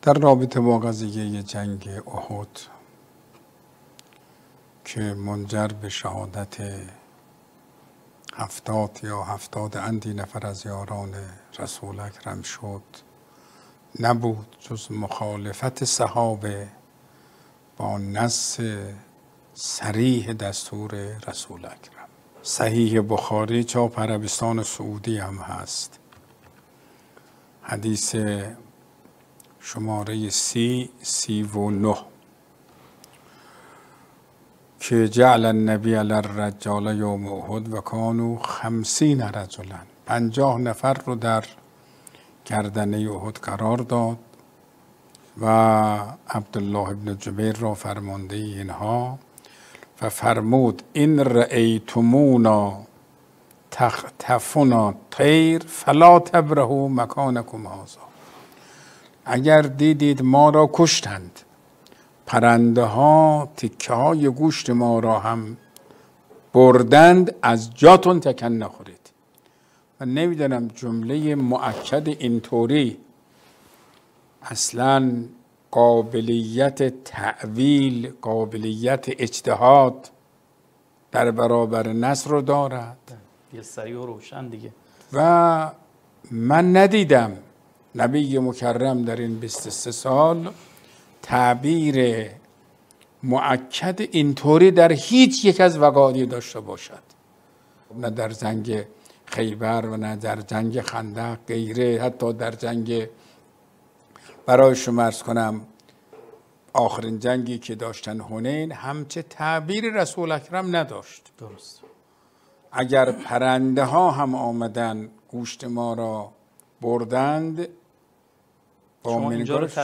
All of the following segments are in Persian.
در رابطه با قضیه جنگ احد که منجر به شهادت 70 اندی نفر از یاران رسول اکرم شد، نبود جز مخالفت صحابه با نص صریح دستور رسول اکرم. صحیح بخاری چاپ عربستان سعودی هم هست، حدیث شماره 39 که جعل النبی علی الرجال یوم احد و کانوا 50 رجلا، 50 نفر رو در گردنه احد قرار داد و عبدالله ابن جبیر را فرمانده اینها و فرمود این رأیتمونا تخطفنا طیر فلا تبرحوا مکانکم هذا. اگر دیدید ما را کشتند، پرنده ها تکه های گوشت ما را هم بردند، از جاتون تکن نخورید. و نمیدونم جمله مؤکد اینطوری اصلا قابلیت تعویل، قابلیت اجتهاد در برابر نص رو دارد. یه سریع و روشن دیگه. و من ندیدم نبی مکرم در این 23 سال تعبیر مؤکد اینطوری در هیچ یک از وقایع داشته باشد، نه در جنگ خیبر و نه در جنگ خندق غیره. حتی در جنگ، برای شما عرض کنم، آخرین جنگی که داشتن حنین، همچه تعبیر رسول اکرم نداشت. درست. اگر پرنده ها هم آمدن گوشت ما را بردند،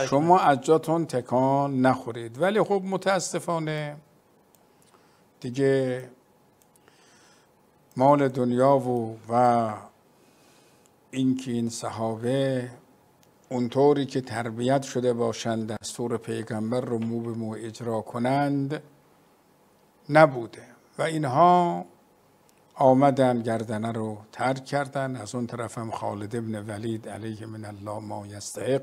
شما از جاتون تکان نخورید. ولی خب متاسفانه دیگه مال دنیا و اینکه این صحابه اونطوری که تربیت شده باشند دستور پیغمبر رو مو به مو اجرا کنند نبوده و اینها آمدن گردنه رو ترک کردن. از اون طرف هم خالد ابن ولید علیه من الله ما یستحق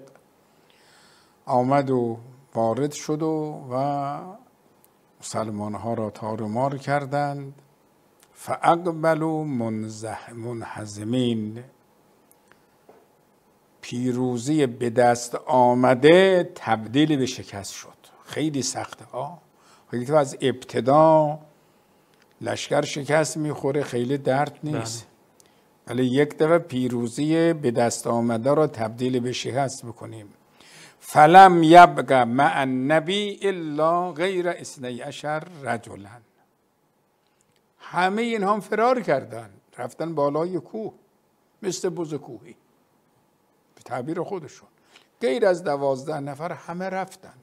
آمد و وارد شد و مسلمان ها را تار و مار کردند. فاقبلوا منهزمین، پیروزی به دست آمده تبدیل به شکست شد. خیلی سخته ها. خیلی از ابتدا لشکر شکست میخوره، خیلی درد نیست، ولی یک دفعه پیروزی به دست آمده را تبدیل به شکست بکنیم. فلم یبق مع النبی الا غیر 12 رجلا. همه اینها فرار کردن، رفتن بالای کوه مثل بز کوهی به تعبیر خودشون. غیر از 12 نفر همه رفتن.